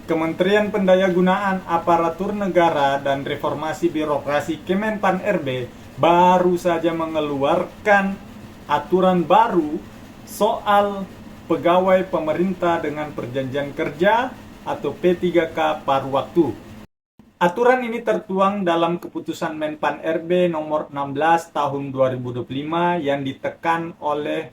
Kementerian Pendayagunaan Aparatur Negara dan Reformasi Birokrasi Kemenpan RB baru saja mengeluarkan aturan baru soal pegawai pemerintah dengan perjanjian kerja atau P3K paruh waktu. Aturan ini tertuang dalam keputusan Menpan RB nomor 16 tahun 2025 yang ditekan oleh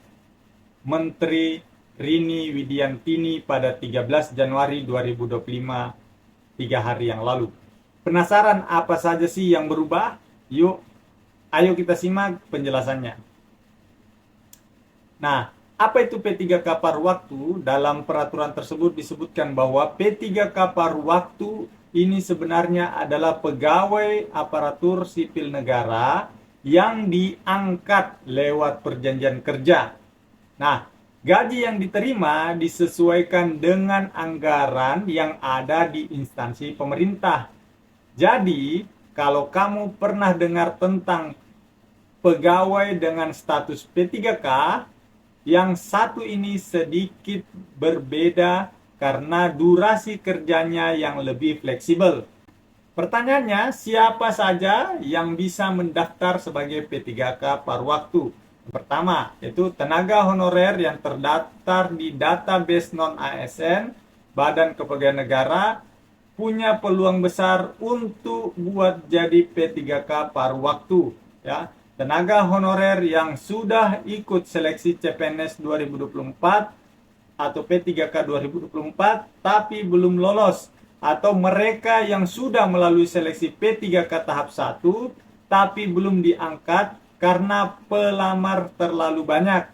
Menteri Rini Widiantini pada 13 Januari 2025, 3 hari yang lalu. Penasaran apa saja sih yang berubah? Ayo kita simak penjelasannya. Nah, apa itu P3K paruh waktu? Dalam peraturan tersebut disebutkan bahwa P3K paruh waktu ini sebenarnya adalah pegawai aparatur sipil negara yang diangkat lewat perjanjian kerja. Nah, gaji yang diterima disesuaikan dengan anggaran yang ada di instansi pemerintah. Jadi, kalau kamu pernah dengar tentang pegawai dengan status P3K, yang satu ini sedikit berbeda karena durasi kerjanya yang lebih fleksibel. Pertanyaannya, siapa saja yang bisa mendaftar sebagai P3K paruh waktu? Yang pertama, yaitu tenaga honorer yang terdaftar di database non-ASN, Badan Kepegawaian Negara, punya peluang besar untuk buat jadi P3K paruh waktu. Ya, tenaga honorer yang sudah ikut seleksi CPNS 2024 atau P3K 2024 tapi belum lolos, atau mereka yang sudah melalui seleksi P3K tahap 1 tapi belum diangkat karena pelamar terlalu banyak,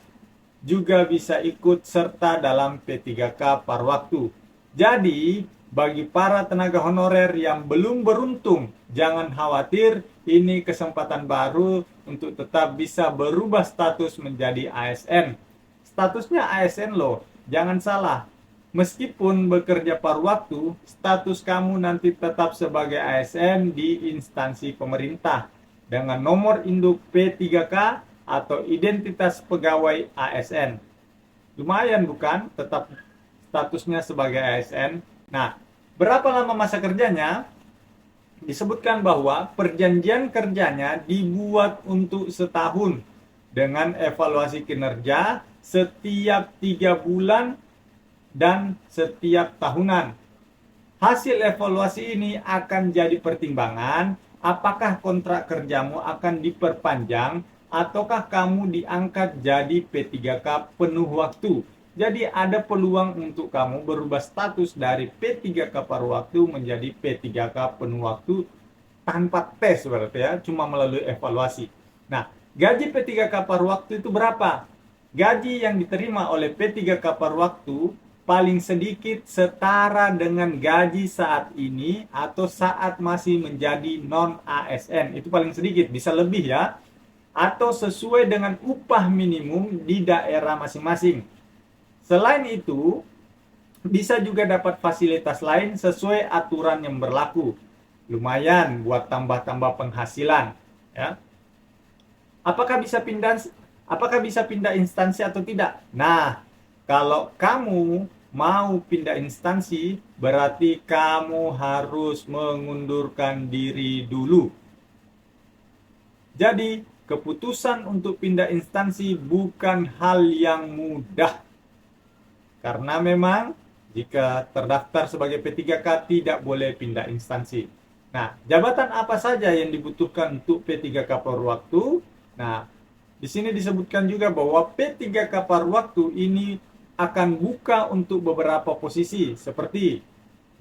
juga bisa ikut serta dalam P3K paruh waktu. Jadi, bagi para tenaga honorer yang belum beruntung, jangan khawatir, ini kesempatan baru untuk tetap bisa berubah status menjadi ASN. Statusnya ASN loh, jangan salah. Meskipun bekerja paruh waktu, status kamu nanti tetap sebagai ASN di instansi pemerintah dengan nomor induk P3K atau identitas pegawai ASN. Lumayan bukan? Tetap statusnya sebagai ASN. Nah, berapa lama masa kerjanya? Disebutkan bahwa perjanjian kerjanya dibuat untuk setahun dengan evaluasi kinerja setiap 3 bulan dan setiap tahunan. Hasil evaluasi ini akan jadi pertimbangan apakah kontrak kerjamu akan diperpanjang ataukah kamu diangkat jadi P3K penuh waktu. Jadi ada peluang untuk kamu berubah status dari P3K paruh waktu menjadi P3K penuh waktu tanpa tes berarti ya, cuma melalui evaluasi. Nah, gaji P3K paruh waktu itu berapa? Gaji yang diterima oleh P3K paruh waktu paling sedikit setara dengan gaji saat ini atau saat masih menjadi non-ASN. Itu paling sedikit, bisa lebih ya. Atau sesuai dengan upah minimum di daerah masing-masing. Selain itu, bisa juga dapat fasilitas lain sesuai aturan yang berlaku. Lumayan buat tambah-tambah penghasilan, ya. Apakah bisa pindah instansi atau tidak? Nah, kalau kamu mau pindah instansi, berarti kamu harus mengundurkan diri dulu. Jadi, keputusan untuk pindah instansi bukan hal yang mudah. Karena memang jika terdaftar sebagai P3K tidak boleh pindah instansi. Nah, jabatan apa saja yang dibutuhkan untuk P3K paruh waktu? Nah, di sini disebutkan juga bahwa P3K paruh waktu ini akan buka untuk beberapa posisi seperti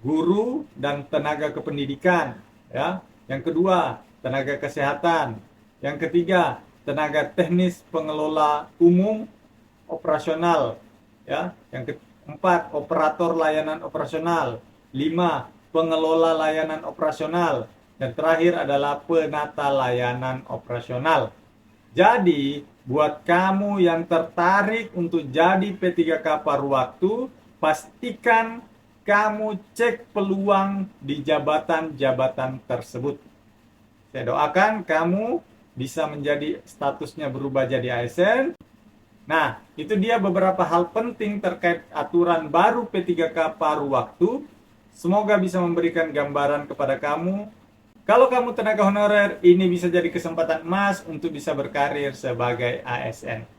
guru dan tenaga kependidikan, ya. Yang kedua, tenaga kesehatan. Yang ketiga, tenaga teknis pengelola umum operasional, ya. Yang keempat, operator layanan operasional. 5, pengelola layanan operasional. Dan terakhir adalah penata layanan operasional. Jadi, buat kamu yang tertarik untuk jadi P3K paruh waktu, pastikan kamu cek peluang di jabatan-jabatan tersebut. Saya doakan kamu bisa menjadi statusnya berubah jadi ASN. Nah, itu dia beberapa hal penting terkait aturan baru P3K paruh waktu. Semoga bisa memberikan gambaran kepada kamu. Kalau kamu tenaga honorer, ini bisa jadi kesempatan emas untuk bisa berkarir sebagai ASN.